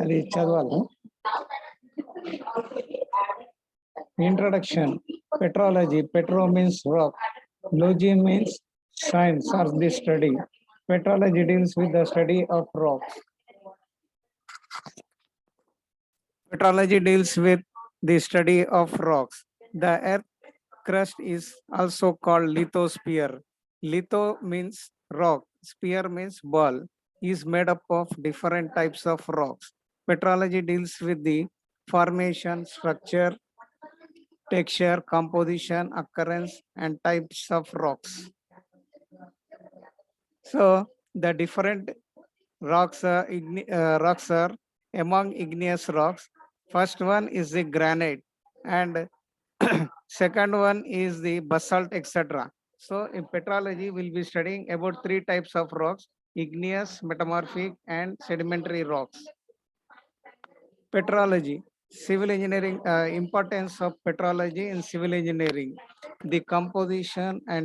అది చదవాలి. Introduction. Petrology. Petro means rock. Logi means science or the study. Petrology deals with the study of rocks. Petrology deals with the study of rocks. The earth crust is also called lithosphere. Litho means rock, sphere means ball, is made up of different types of rocks. Petrology deals with the formation, structure, texture, composition, occurrence, and types of rocks. So the different rocks are among igneous rocks. First one is the granite, and second one is the basalt, etc. So in petrology, we'll be studying about three types of rocks: igneous, metamorphic, and sedimentary rocks. Petrology, civil engineering, importance of petrology in civil engineering, the composition and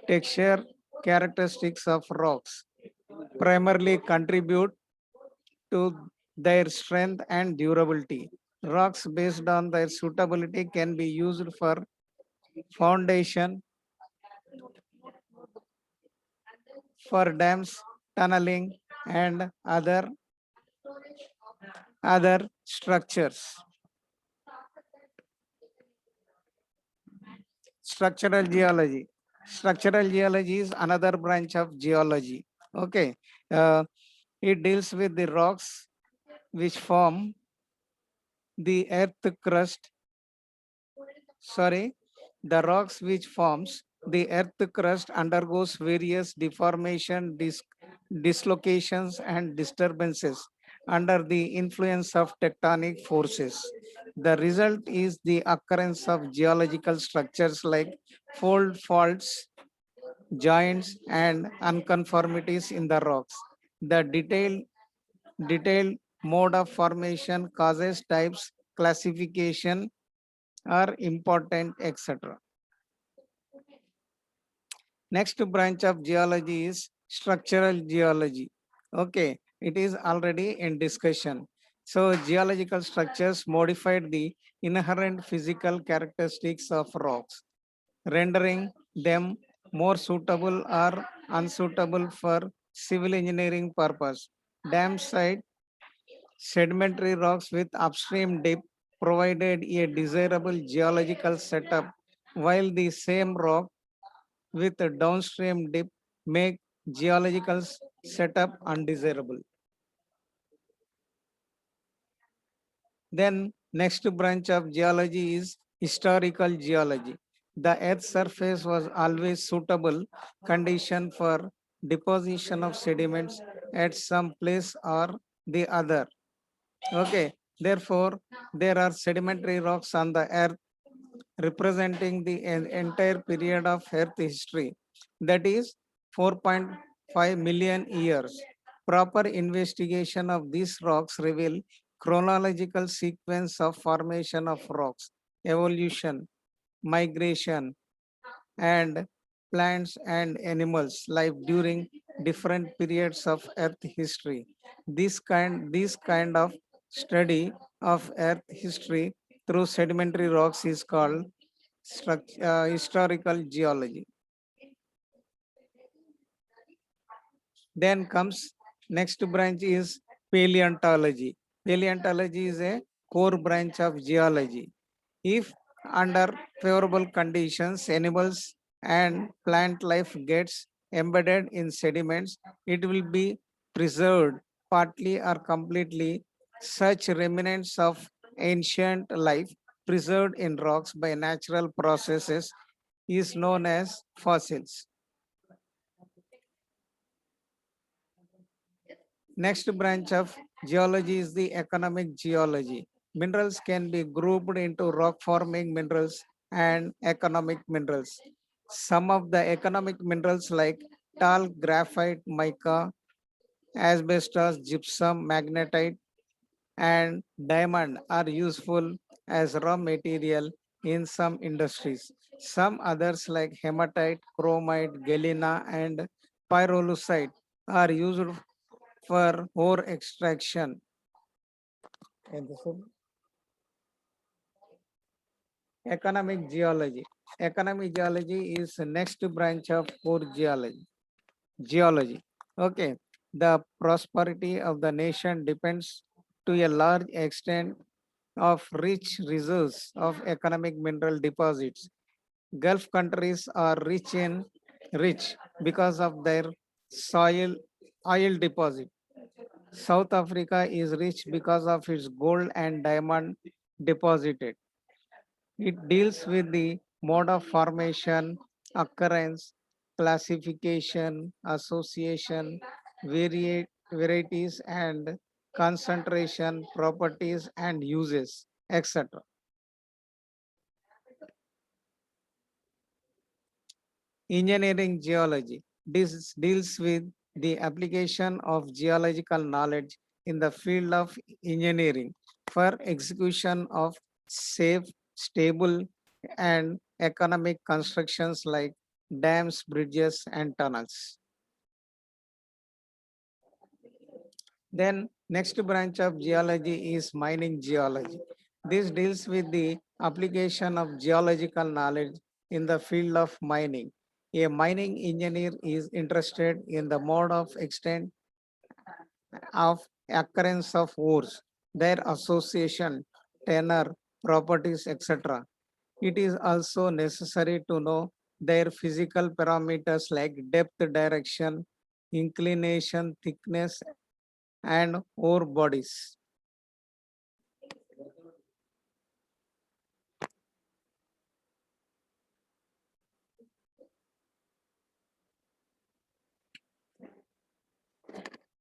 texture characteristics of rocks primarily contribute to their strength and durability. Rocks based on their suitability can be used for foundation, for dams, tunneling, and other structures. Structural geology. Structural geology is another branch of geology. Okay. It deals with the rocks which form the earth crust. Sorry, the rocks which forms the earth crust undergoes various deformation, dislocations, and disturbances under the influence of tectonic forces. The result is the occurrence of geological structures like fold faults, joints, and unconformities in the rocks. The detailed mode of formation, causes, types, classification are important, etc. Next branch of geology is structural geology. Okay, it is already in discussion. So geological structures modified the inherent physical characteristics of rocks, rendering them more suitable or unsuitable for civil engineering purpose. Dam site sedimentary rocks with upstream dip provided a desirable geological setup, while the same rock with a downstream dip make geological setup undesirable. Then next branch of geology is historical geology. The earth's surface was always suitable condition for deposition of sediments at some place or the other. Okay, therefore there are sedimentary rocks on the earth representing the entire period of earth history, that is 4.5 million years. Proper investigation of these rocks reveal chronological sequence of formation of rocks, evolution, migration, and plants and animals life during different periods of earth history. This kind of study of earth history through sedimentary rocks is called historical geology. Then comes next branch is paleontology. Paleontology is a core branch of geology. If under favorable conditions, animals and plant life gets embedded in sediments, it will be preserved partly or completely. Such remnants of ancient life preserved in rocks by natural processes is known as fossils. Next branch of geology is the economic geology. Minerals can be grouped into rock forming minerals and economic minerals. Some of the economic minerals like tall graphite, mica, asbestos, gypsum, magnetite, and diamond are useful as raw material in some industries. Some others like hematite, chromite, galena, and pyrolusite are used for ore extraction. And this is economic geology. Economic geology is the next branch of core geology. Geology. Okay. The prosperity of the nation depends to a large extent of rich reserves of economic mineral deposits. Gulf countries are rich because of their soil oil deposit. South Africa is rich because of its gold and diamond deposited. It deals with the mode of formation, occurrence, classification, association, varieties and concentration, properties and uses, etc. Engineering geology. This deals with the application of geological knowledge in the field of engineering for execution of safe, stable, and economic constructions like dams, bridges, and tunnels. Then next branch of geology is mining geology. This deals with the application of geological knowledge in the field of mining. A mining engineer is interested in the mode of extent of occurrence of ores, their association, tenor, properties, etc. It is also necessary to know their physical parameters like depth, direction, inclination, thickness, and ore bodies.